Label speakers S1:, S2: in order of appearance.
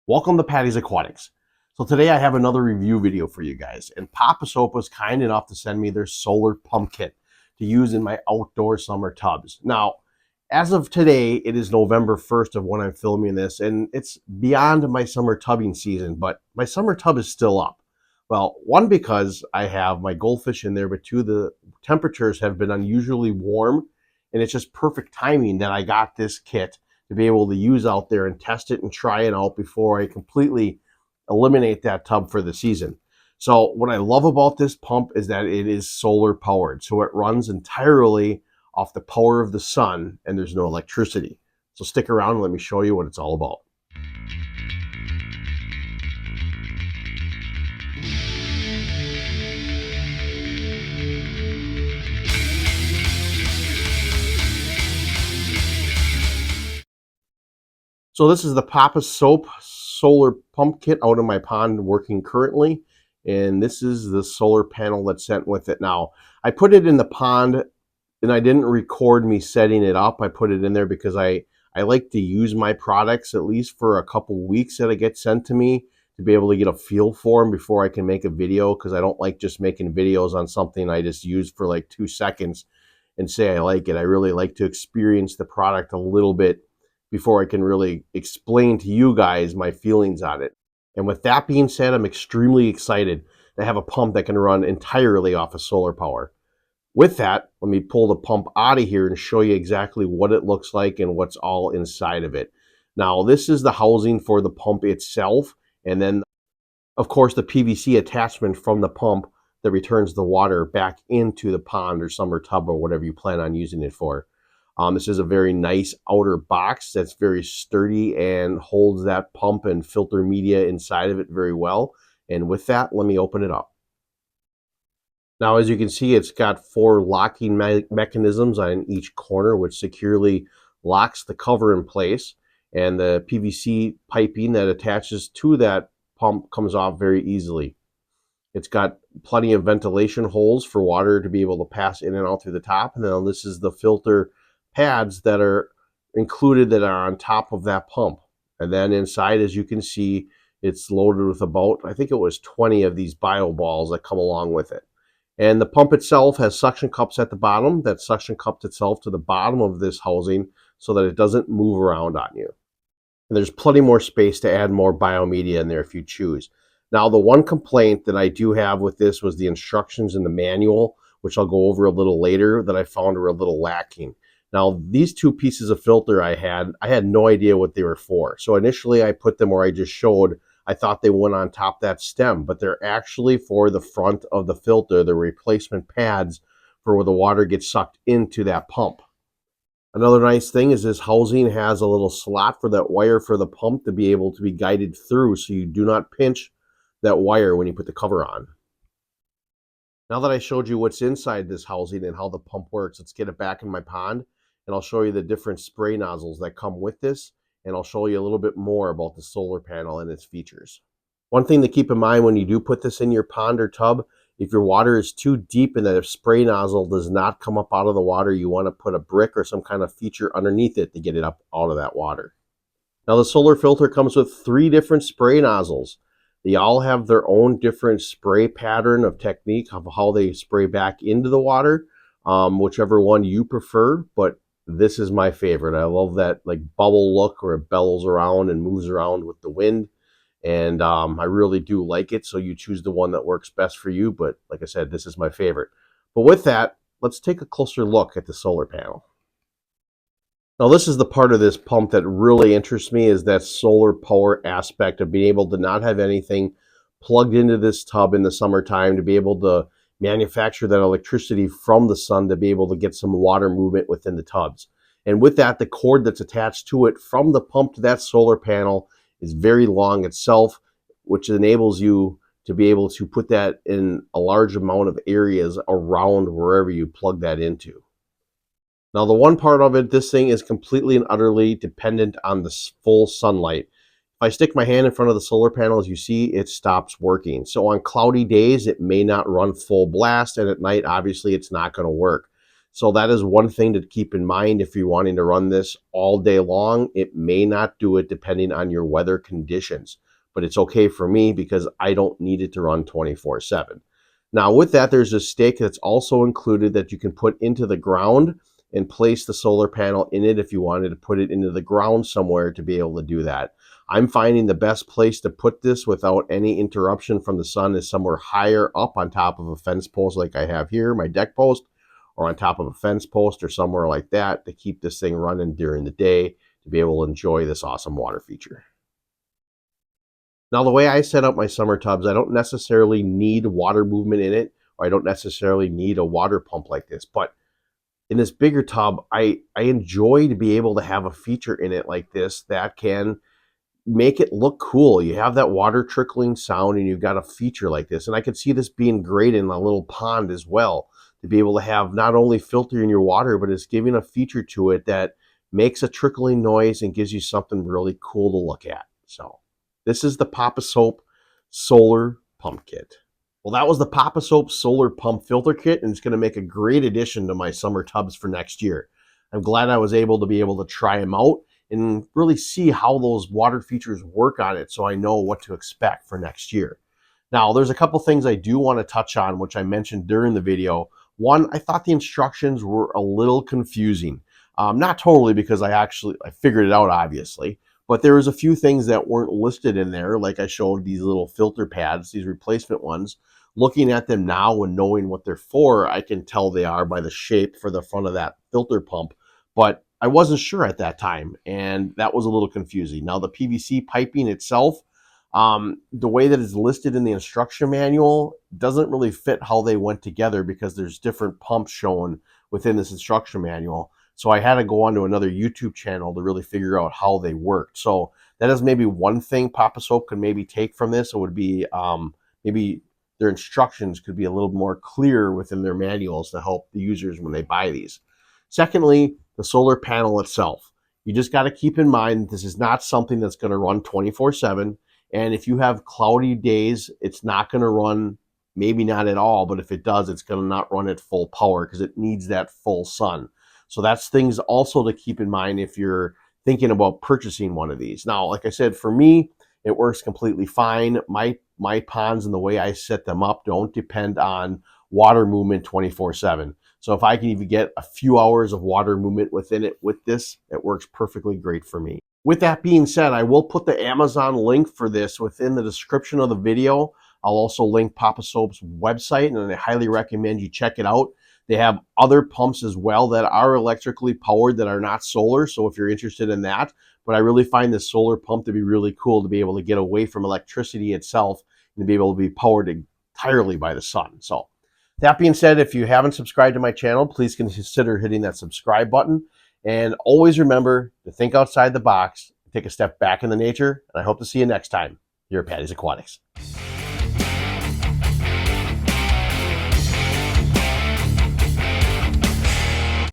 S1: Welcome to Patty's Aquatics. So today I have another review video for you guys, and Poposoap was kind enough to send me their solar pump kit to use in my outdoor summer tubs. Now, as of today, it is November 1st of when I'm filming this, and it's beyond my summer tubbing season, but my summer tub is still up. Well, one, because I have my goldfish in there, but two, the temperatures have been unusually warm, and it's just perfect timing that I got this kit to be able to use out there and test it and try it out before I completely eliminate that tub for the season. So what I love about this pump is that it is solar powered. So it runs entirely off the power of the sun and there's no electricity. So stick around and let me show you what it's all about. So this is the Poposoap solar pump kit out in my pond working currently. And this is the solar panel that's sent with it. Now, I put it in the pond and I didn't record me setting it up. I put it in there because I like to use my products at least for a couple weeks that it gets sent to me to be able to get a feel for them before I can make a video, because I don't like just making videos on something I just use for like 2 seconds and say I like it. I really like to experience the product a little bit before I can really explain to you guys my feelings on it. And with that being said, I'm extremely excited to have a pump that can run entirely off of solar power. With that, let me pull the pump out of here and show you exactly what it looks like and what's all inside of it. Now, this is the housing for the pump itself, and then, of course, the PVC attachment from the pump that returns the water back into the pond or summer tub or whatever you plan on using it for. This is a very nice outer box that's very sturdy and holds that pump and filter media inside of it very well. And with that, let me open it up. Now, as you can see, it's got 4 locking mechanisms on each corner, which securely locks the cover in place. And the PVC piping that attaches to that pump comes off very easily. It's got plenty of ventilation holes for water to be able to pass in and out through the top. And then this is the filter pads that are included that are on top of that pump. And then inside, as you can see, it's loaded with about, I think it was 20 of these bio balls that come along with it. And the pump itself has suction cups at the bottom that suction cups itself to the bottom of this housing so that it doesn't move around on you. And there's plenty more space to add more biomedia in there if you choose. Now, the one complaint that I do have with this was the instructions in the manual, which I'll go over a little later, that I found were a little lacking. Now, these 2 pieces of filter I had no idea what they were for. So initially I put them where I just showed. I thought they went on top that stem, but they're actually for the front of the filter, the replacement pads for where the water gets sucked into that pump. Another nice thing is this housing has a little slot for that wire for the pump to be able to be guided through, so you do not pinch that wire when you put the cover on. Now that I showed you what's inside this housing and how the pump works, let's get it back in my pond. And I'll show you the different spray nozzles that come with this, and I'll show you a little bit more about the solar panel and its features. One thing to keep in mind when you do put this in your pond or tub, if your water is too deep and that spray nozzle does not come up out of the water, you want to put a brick or some kind of feature underneath it to get it up out of that water. Now, the solar filter comes with 3 different spray nozzles. They all have their own different spray pattern of technique of how they spray back into the water, whichever one you prefer, but this is my favorite. I love that like bubble look where it bellows around and moves around with the wind. And I really do like it. So you choose the one that works best for you. But like I said, this is my favorite. But with that, let's take a closer look at the solar panel. Now, this is the part of this pump that really interests me, is that solar power aspect of being able to not have anything plugged into this tub in the summertime, to be able to manufacture that electricity from the sun to be able to get some water movement within the tubs. And with that, the cord that's attached to it from the pump to that solar panel is very long itself, which enables you to be able to put that in a large amount of areas around wherever you plug that into. Now, the one part of it, this thing is completely and utterly dependent on the full sunlight. If I stick my hand in front of the solar panel, as you see, it stops working. So on cloudy days, it may not run full blast, and at night, obviously, it's not going to work. So that is one thing to keep in mind if you're wanting to run this all day long. It may not do it depending on your weather conditions, but it's okay for me because I don't need it to run 24/7. Now with that, there's a stake that's also included that you can put into the ground and place the solar panel in it if you wanted to put it into the ground somewhere to be able to do that. I'm finding the best place to put this without any interruption from the sun is somewhere higher up on top of a fence post like I have here, my deck post, or on top of a fence post or somewhere like that to keep this thing running during the day to be able to enjoy this awesome water feature. Now, the way I set up my summer tubs, I don't necessarily need water movement in it, or I don't necessarily need a water pump like this, but in this bigger tub, I enjoy to be able to have a feature in it like this that can make it look cool. You have that water trickling sound and you've got a feature like this. And I could see this being great in a little pond as well, to be able to have not only filtering your water, but it's giving a feature to it that makes a trickling noise and gives you something really cool to look at. So this is the Poposoap Solar Pump Kit. Well, that was the Poposoap Solar Pump Filter Kit, and it's going to make a great addition to my summer tubs for next year. I'm glad I was able to try them out and really see how those water features work on it so I know what to expect for next year. Now, there's a couple things I do want to touch on, which I mentioned during the video. One, I thought the instructions were a little confusing. Not totally, because I figured it out, obviously, but there was a few things that weren't listed in there, like I showed these little filter pads, these replacement ones. Looking at them now and knowing what they're for, I can tell they are by the shape for the front of that filter pump, but I wasn't sure at that time, and that was a little confusing. Now, the PVC piping itself, the way that it's listed in the instruction manual doesn't really fit how they went together because there's different pumps shown within this instruction manual. So I had to go onto another YouTube channel to really figure out how they worked. So that is maybe one thing Poposoap could maybe take from this. It would be maybe their instructions could be a little more clear within their manuals to help the users when they buy these. Secondly, the solar panel itself. You just got to keep in mind this is not something that's going to run 24/7. And if you have cloudy days, it's not going to run, maybe not at all, but if it does, it's going to not run at full power because it needs that full sun. So that's things also to keep in mind if you're thinking about purchasing one of these. Now, like I said, for me, it works completely fine. My ponds and the way I set them up don't depend on water movement 24/7. So if I can even get a few hours of water movement within it with this, it works perfectly great for me. With that being said, I will put the Amazon link for this within the description of the video. I'll also link Poposoap's website, and I highly recommend you check it out. They have other pumps as well that are electrically powered that are not solar, so if you're interested in that. But I really find this solar pump to be really cool to be able to get away from electricity itself and to be able to be powered entirely by the sun. So that being said, if you haven't subscribed to my channel, please consider hitting that subscribe button. And always remember to think outside the box, take a step back in the nature, and I hope to see you next time here at Patty's Aquatics.